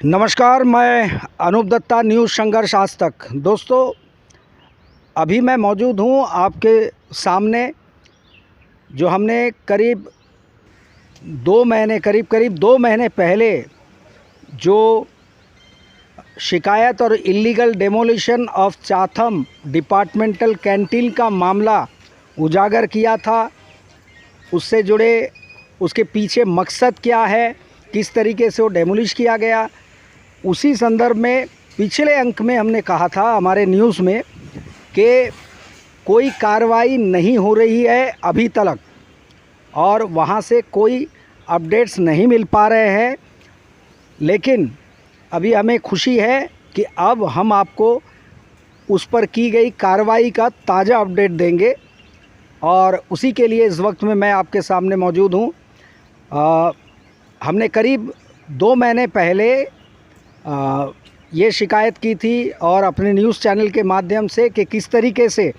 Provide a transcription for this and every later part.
नमस्कार, मैं अनूप दत्ता, न्यूज़ संघर्ष आज तक। दोस्तों, अभी मैं मौजूद हूँ आपके सामने जो हमने करीब 2 महीने पहले जो शिकायत और illegal demolition of Chatham departmental canteen का मामला उजागर किया था। उससे जुड़े उसके पीछे मकसद क्या है, किस तरीके से वो डेमोलिश किया गया, उसी संदर्भ में पिछले अंक में हमने कहा था हमारे न्यूज़ में कि कोई कार्रवाई नहीं हो रही है अभी तक और वहाँ से कोई अपडेट्स नहीं मिल पा रहे हैं। लेकिन अभी हमें खुशी है कि अब हम आपको उस पर की गई कार्रवाई का ताज़ा अपडेट देंगे और उसी के लिए इस वक्त में मैं आपके सामने मौजूद हूँ। हमने करीब 2 महीने पहले ये शिकायत की थी और अपने न्यूज़ चैनल के माध्यम से कि किस तरीके से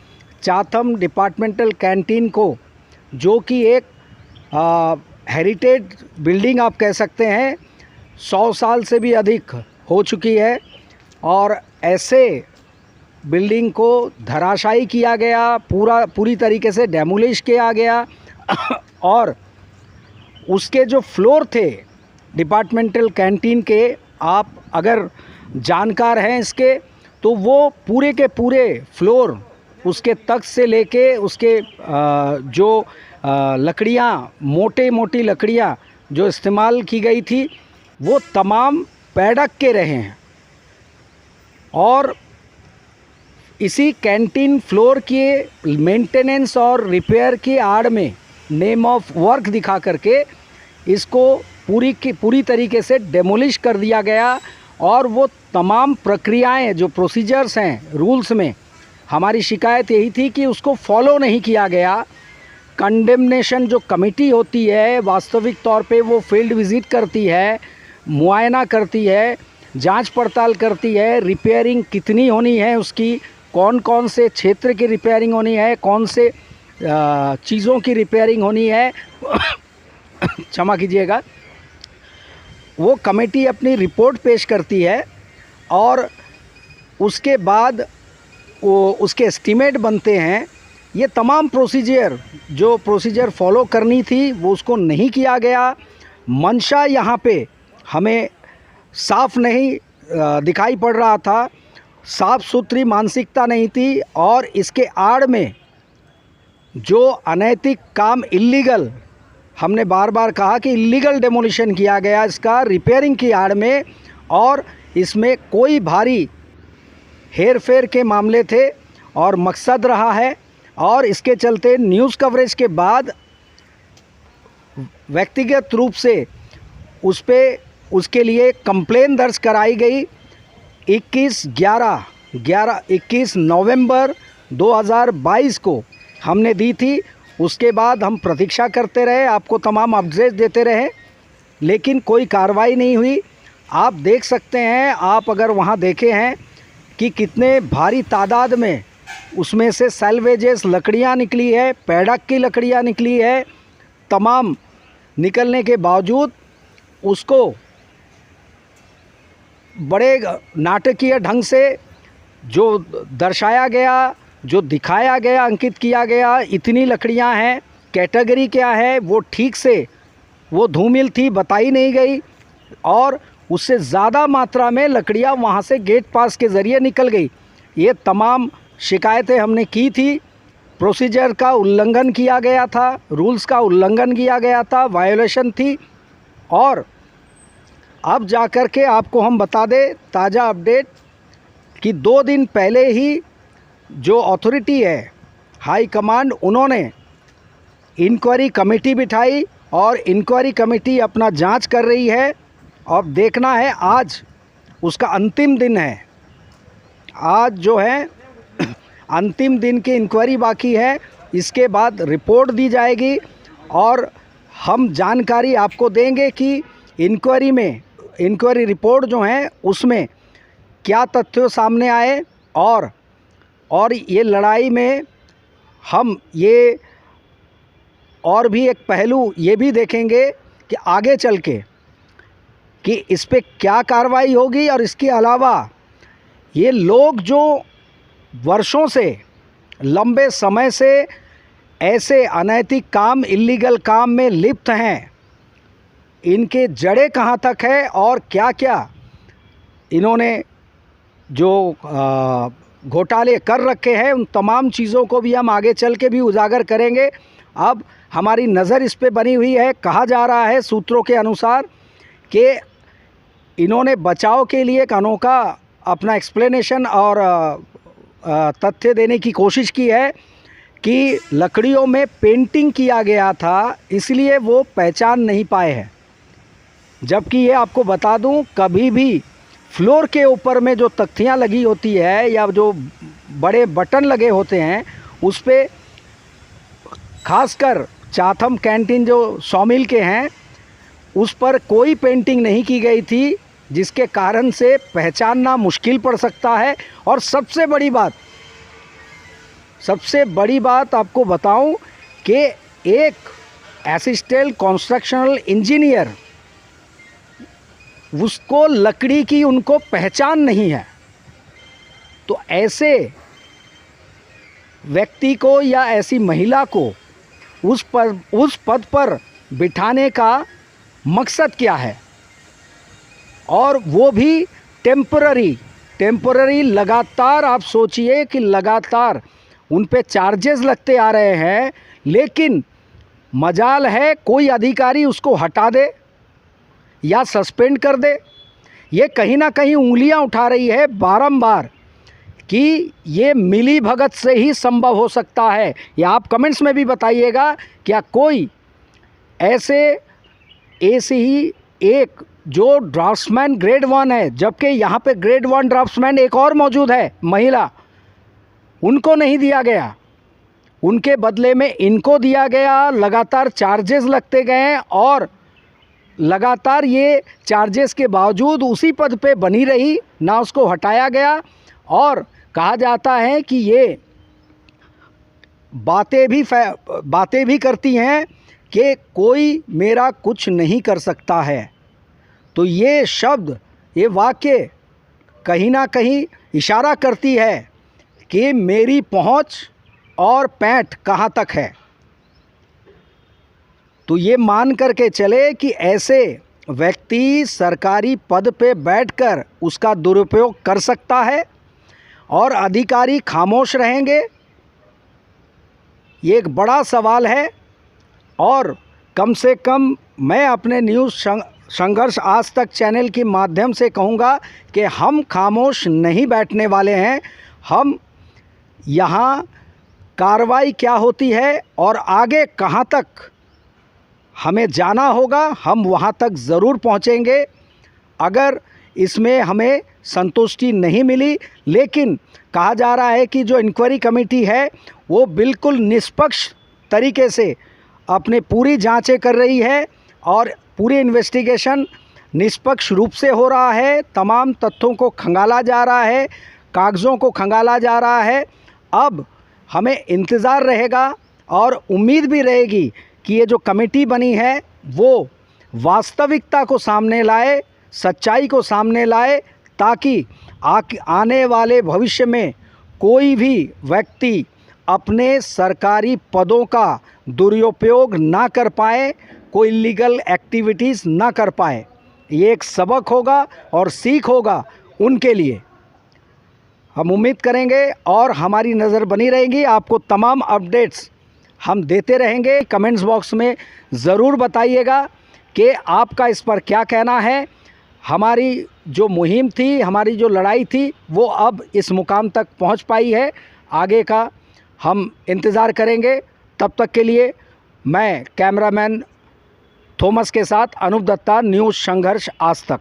चाथम डिपार्टमेंटल कैंटीन को, जो कि एक हेरिटेज बिल्डिंग आप कह सकते हैं, 100 साल से भी अधिक हो चुकी है, और ऐसे बिल्डिंग को धराशायी किया गया, पूरी तरीके से डेमोलिश किया गया और उसके जो फ्लोर थे डिपार्टमेंटल कैंटीन के, आप अगर जानकार हैं इसके, तो वो पूरे के पूरे फ्लोर, उसके तख्त से लेके उसके जो लकड़ियाँ, मोटी लकड़ियाँ जो इस्तेमाल की गई थी, वो तमाम पैडक के रहे हैं। और इसी कैंटीन फ्लोर के मेंटेनेंस और रिपेयर की आड़ में नेम ऑफ वर्क दिखा करके इसको पूरी तरीके से डेमोलिश कर दिया गया। और वो तमाम प्रक्रियाएं, जो प्रोसीजर्स हैं रूल्स में, हमारी शिकायत यही थी कि उसको फॉलो नहीं किया गया। कंडेमनेशन जो कमेटी होती है, वास्तविक तौर पे वो फील्ड विज़िट करती है, मुआयना करती है, जांच पड़ताल करती है, रिपेयरिंग कितनी होनी है उसकी, कौन कौन से क्षेत्र की रिपेयरिंग होनी है, कौन से चीज़ों की रिपेयरिंग होनी है क्षमा कीजिएगा, वो कमेटी अपनी रिपोर्ट पेश करती है और उसके बाद वो उसके एस्टीमेट बनते हैं। ये तमाम प्रोसीजर फॉलो करनी थी, वो उसको नहीं किया गया। मंशा यहाँ पे हमें साफ नहीं दिखाई पड़ रहा था, साफ सुथरी मानसिकता नहीं थी, और इसके आड़ में जो अनैतिक काम, इल्लीगल, हमने बार बार कहा कि इल्लीगल डेमोलिशन किया गया इसका रिपेयरिंग की आड़ में, और इसमें कोई भारी हेर फेर के मामले थे और मकसद रहा है। और इसके चलते न्यूज़ कवरेज के बाद व्यक्तिगत रूप से उसके लिए कंप्लेन दर्ज कराई गई। 21 नवंबर 2022 को हमने दी थी। उसके बाद हम प्रतीक्षा करते रहे, आपको तमाम अपडेट देते रहे, लेकिन कोई कार्रवाई नहीं हुई। आप देख सकते हैं, आप अगर वहाँ देखे हैं कि कितने भारी तादाद में उसमें से सैल्वेजेस लकड़ियाँ निकली है, पैडक की लकड़ियाँ निकली है। तमाम निकलने के बावजूद उसको बड़े नाटकीय ढंग से जो दर्शाया गया, जो दिखाया गया, अंकित किया गया, इतनी लकड़ियां हैं, कैटेगरी क्या है वो ठीक से वो धूमिल थी, बताई नहीं गई, और उससे ज़्यादा मात्रा में लकड़ियां वहां से गेट पास के ज़रिए निकल गई। ये तमाम शिकायतें हमने की थी। प्रोसीजर का उल्लंघन किया गया था, रूल्स का उल्लंघन किया गया था, वायोलेशन थी। और अब जाकर के आपको हम बता दें ताज़ा अपडेट कि 2 दिन पहले ही जो अथॉरिटी है, हाई कमांड, उन्होंने इंक्वायरी कमेटी बिठाई और इंक्वायरी कमेटी अपना जांच कर रही है। अब देखना है, आज उसका अंतिम दिन है। आज जो है अंतिम दिन की इंक्वायरी बाकी है। इसके बाद रिपोर्ट दी जाएगी और हम जानकारी आपको देंगे कि इंक्वायरी रिपोर्ट जो है उसमें क्या तथ्य सामने आए, और ये लड़ाई में हम ये और भी एक पहलू ये भी देखेंगे कि आगे चल के कि इस पे क्या कार्रवाई होगी। और इसके अलावा ये लोग जो वर्षों से, लंबे समय से ऐसे अनैतिक काम, इल्लीगल काम में लिप्त हैं, इनके जड़ें कहाँ तक है और क्या क्या इन्होंने जो घोटाले कर रखे हैं, उन तमाम चीज़ों को भी हम आगे चल के भी उजागर करेंगे। अब हमारी नज़र इस पे बनी हुई है। कहा जा रहा है सूत्रों के अनुसार कि इन्होंने बचाव के लिए एक अनोखा अपना एक्सप्लेनेशन और तथ्य देने की कोशिश की है कि लकड़ियों में पेंटिंग किया गया था, इसलिए वो पहचान नहीं पाए हैं। जबकि ये आपको बता दूं, कभी भी फ्लोर के ऊपर में जो तख्तियाँ लगी होती है या जो बड़े बटन लगे होते हैं, उस पर खासकर चाथम कैंटीन जो 100 मील के हैं, उस पर कोई पेंटिंग नहीं की गई थी, जिसके कारण से पहचानना मुश्किल पड़ सकता है। और सबसे बड़ी बात आपको बताऊं कि एक असिस्टेंट कंस्ट्रक्शनल इंजीनियर, उसको लकड़ी की उनको पहचान नहीं है। तो ऐसे व्यक्ति को या ऐसी महिला को उस पद पर बिठाने का मकसद क्या है, और वो भी टेम्पररी। लगातार आप सोचिए कि लगातार उन पे चार्जेस लगते आ रहे हैं, लेकिन मजाल है कोई अधिकारी उसको हटा दे या सस्पेंड कर दे। ये कहीं ना कहीं उंगलियां उठा रही है बारंबार कि ये मिली भगत से ही संभव हो सकता है। या आप कमेंट्स में भी बताइएगा, क्या कोई ऐसे ही एक जो ड्राफ्ट्समैन ग्रेड 1 है, जबकि यहाँ पे ग्रेड 1 ड्राफ्ट्समैन एक और मौजूद है, महिला, उनको नहीं दिया गया, उनके बदले में इनको दिया गया। लगातार चार्जेस लगते गए और लगातार ये चार्जेस के बावजूद उसी पद पे बनी रही, ना उसको हटाया गया। और कहा जाता है कि ये बातें भी करती हैं कि कोई मेरा कुछ नहीं कर सकता है। तो ये शब्द, ये वाक्य कहीं ना कहीं इशारा करती है कि मेरी पहुंच और पैठ कहाँ तक है। तो ये मान करके चले कि ऐसे व्यक्ति सरकारी पद पे बैठकर उसका दुरुपयोग कर सकता है और अधिकारी खामोश रहेंगे। ये एक बड़ा सवाल है। और कम से कम मैं अपने न्यूज़ संघर्ष आज तक चैनल के माध्यम से कहूँगा कि हम खामोश नहीं बैठने वाले हैं। हम यहाँ कार्रवाई क्या होती है और आगे कहाँ तक हमें जाना होगा, हम वहाँ तक ज़रूर पहुँचेंगे। अगर इसमें हमें संतुष्टि नहीं मिली, लेकिन कहा जा रहा है कि जो इंक्वायरी कमेटी है वो बिल्कुल निष्पक्ष तरीके से अपने पूरी जांचें कर रही है और पूरी इन्वेस्टिगेशन निष्पक्ष रूप से हो रहा है। तमाम तथ्यों को खंगाला जा रहा है, कागज़ों को खंगाला जा रहा है। अब हमें इंतज़ार रहेगा और उम्मीद भी रहेगी कि ये जो कमेटी बनी है वो वास्तविकता को सामने लाए, सच्चाई को सामने लाए, ताकि आने वाले भविष्य में कोई भी व्यक्ति अपने सरकारी पदों का दुरुपयोग ना कर पाए, कोई इलीगल एक्टिविटीज़ ना कर पाए। ये एक सबक होगा और सीख होगा उनके लिए। हम उम्मीद करेंगे और हमारी नज़र बनी रहेगी। आपको तमाम अपडेट्स हम देते रहेंगे। कमेंट्स बॉक्स में ज़रूर बताइएगा कि आपका इस पर क्या कहना है। हमारी जो मुहिम थी, हमारी जो लड़ाई थी, वो अब इस मुकाम तक पहुंच पाई है। आगे का हम इंतज़ार करेंगे। तब तक के लिए मैं कैमरामैन थॉमस के साथ अनूप दत्ता, न्यूज़ संघर्ष आज तक।